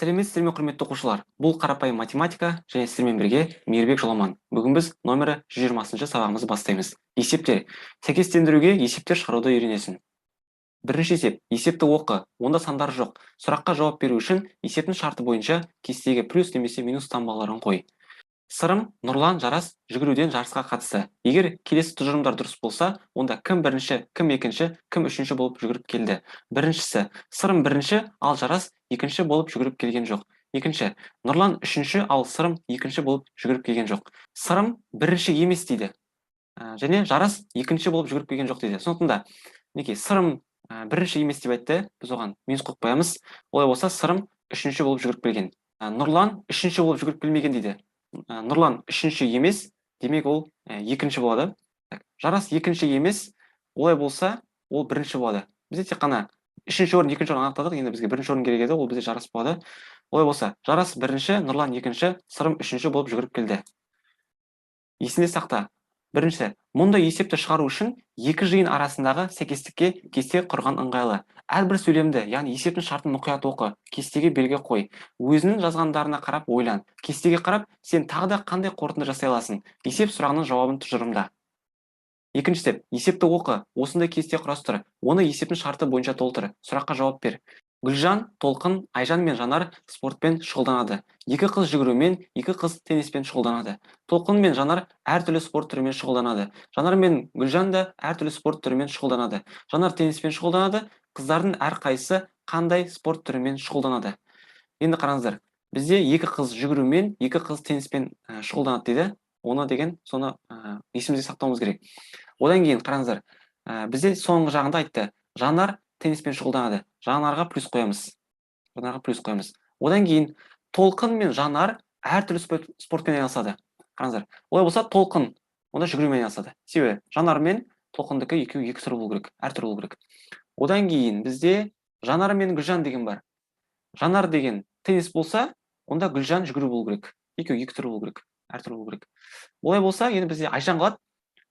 Сәлеметсіздер ме, құрметті оқушылар? Бұл қарапайым математика және сіздермен бірге Мейірбек Жоламан. Бүгін біз номері 120-шы сабағымызды бастаймыз. Есептер. Сәйкестендіруге есептер шығаруды үйренесің. Бірінші есеп. Есепті оқы. Онда сандар жоқ. Сұраққа жауап беру үшін есептің шарты бойынша кестеге плюс немесе минус таңбаларын қой. Сырым, Нұрлан, Жарас жүгіруден жарысқа қатысты. Егер келесі тұжырымдар дұрыс болса, онда кім бірінші, кім екінші, кім үшінші болып жүгіріп келді. Біріншісі, Сырым бірінші, ал Жарас екінші болып жүгіріп келген жоқ. Екінші, Нұрлан үшінші, ал Сырым екінші болып жүгіріп келген жоқ. Сырым бірінші емес дейді. Және Жарас екінші болып жүгіріп келген жоқ дейді. Сондықтан да, неке, Сырым бірінші емес деп айтты, біз оған минус қойып қоямыз. Олай болса, Сырым үшінші болып жүгіріп келген. Нұрлан үшінші болып жүгіріп келмеген дейді. Нұрлан үшінші емес, демек ол екінші болады. Жарас екінші емес, олай болса, ол бірінші болады. Бізде тек қана үшінші орын, екінші орын анықтадық, енді бізге бірінші орын керек еді, ол бізде Жарас болады. Олай болса, Жарас бірінші, Нұрлан екінші, Сырым үшінші болып жүгіріп келді. Есінде сақта. Бірінші, мұндай есепті шығару үшін екі жиын арасындағы сәйкестікке кесте құрған ыңғайлы. Әрбір сөйлемді, яғни есептің шартын мұқият оқы, кестеге белгі қой. Өзінің жазғандарына қарап ойлан. Кестеге қарап, сен тағы да қандай қорытынды жасай аласың? Есеп сұрағының жауабын тұжырымда. Екінші степ, есепті оқы, осындай кесте құрастыр. Оны есептің шарты бойынша толтыр. Сұраққа жауап бер. Гүлжан, Толқын, Айжан мен Жанар спортпен шұғылданады. Екі қыз жүгірумен, екі қыз тенниспен шұғылданады. Толқын мен Жанар әртүрлі спорт түрімен шұғылданады. Жанар мен Гүлжан да әртүрлі спорт түрімен шұғылданады. Жанар тенниспен шұғылданады. Қыздардың әрқайсысы қандай спорт түрімен шұғылданады? Енді қараңыздар, бізде екі қыз жүгірумен, екі қыз тенниспен шұғылданады дейді. Оны деген соны есімізде сақтауымыз керек. Одан кейін қараңыздар, бізде соңғы жағында айтты. Жанар тенниспен шұғылданады. Жанарға плюс қоямыз. Жанарға плюс қоямыз. Одан кейін Толқын мен Жанар әртүрлі спортпен айналысады. Қараңыздар. Олай болса, Толқын онда жүгірумен айналысады. Себебі Жанар мен Толқындікі екеуі екі түрі болу керек, әртүрлі болу керек. Одан кейін бізде Жанар мен Гүлжан деген бар. Жанар деген теннис болса, онда Гүлжан жүгіру болу керек. Екеуі екі түрі болу керек, әртүрлі болу керек. Олай болса, енді бізде Айжан қалады.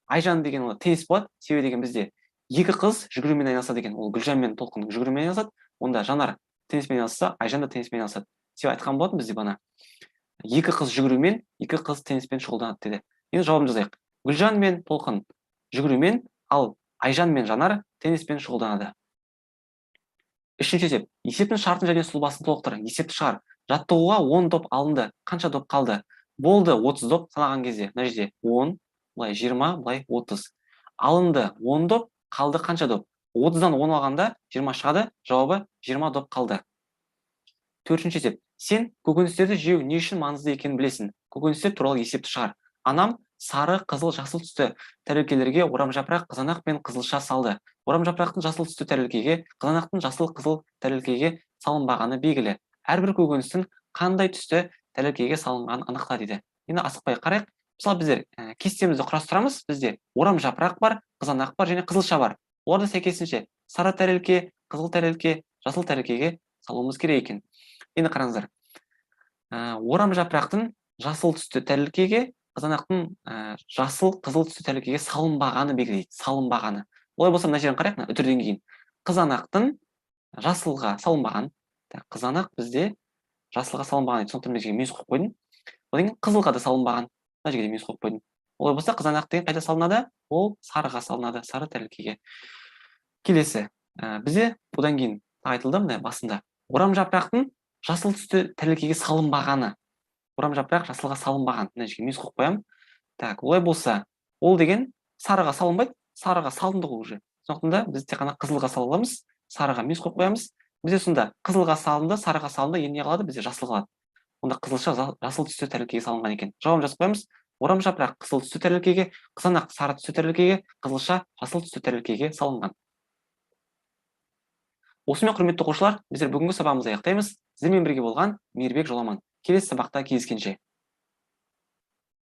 Айжан деген ол теннис болады. Себебі деген бізде екі қыз жүгірумен айналысады екен. Ол Гүлжан мен Толқын жүгірумен айналысады. Онда Жанар тенниспен айналысса, Айжан да тенниспен айналысады. Себебі айтқан болатын бізде бана. Екі қыз жүгірумен, екі қыз тенниспен шұғылданады деді. Енді жауабын жазайық. Гүлжан мен Толқын жүгірумен, ал Айжан мен Жанар тенниспен шұғылданады. Үшінші есеп. Есептің шартын және сұлбасын толықтыр. Есепті шығар. Жаттығуға 10 доп алынды. Қанша доп қалды? Болды 30 доп санаған кезде. Мына жерде 10, былай 20, былай 30. Алынды 10 доп, қалды қанша доп? 30-дан 10 алғанда 20 шығады, жауабы 20 доп қалды. Төртінші есеп. Сен көкөністерді жеу не үшін маңызды екенін білесің. Көкөністер туралы есепті шығар. Анам сары, қызыл, жасыл түсті тәрелкелерге орамжапырақ, қызанақ пен қызылша салды. Орамжапырақтың жасыл түсті тәрелкеге, қызанақтың жасыл, қызыл тәрелкеге салынбағаны белгілі. Әрбір көкөністің қандай түсті тәрелкеге салынғанын анықта дейді. Енді асықпай қарайық. Мысалы, біздер кестемізді құрастырамыз. Бізде орамжапырақ бар, қызанақ бар және қызылша бар. Оларды сәйкесінше сары тәрелке, қызыл тәрелке, жасыл тәрелкеге салуымыз керек екен. Енді қараңыздар. Орамжапырақтың жасыл түсті тәрелкеге, қызанақтың жасыл, қызыл түсті тәрелкеге салынбағаны белгілейді. Салынбағаны. Олай болса, мына жерін қарайық, үтірден кейін. Қызанақтың жасылға салынбаған. Қызанақ бізде жасылға салынбаған еді. Сондықтан мен минус қойып қойдым. Одан кейін қызылға да салынбаған. Мына жерге минус қойып қойдым. Олай болса, қызанақ деген қайда салынады? Ол сарыға салынады, сары тәрелкеге. Келесі. Бізде бұдан кейін айтылды мына басында. Орамжапырақтың жасыл түсті тәрелкеге салынбағаны. Орамжапырақ жасылға салынбаған. Мына жерге минус қойып қоямын. Так, олай болса, ол деген сарыға салынбайды, сарыға салынды ғой уже. Сондықтан да біз тек қана қызылға саламыз, сарыға минус қойып қоямыз. Бізде сонда қызылға салынды, сарыға салынды, енді не қалады? Бізде жасыл қалады. Онда қызылша жасыл түсті тәрелкеге салынған екен. Жауабын жазып қоямыз. Орамжапырақ қызыл түсті тәрелкеге, қызанақ сары түсті тәрелкеге, қызылша жасыл түсті тәрелкеге салынған. Осымен, құрметті оқушылар, біздер бүгінгі сабағымызды аяқтаймыз. Сіздермен бірге болған Мейірбек Жоламан. Келесі сабақта кездескенше.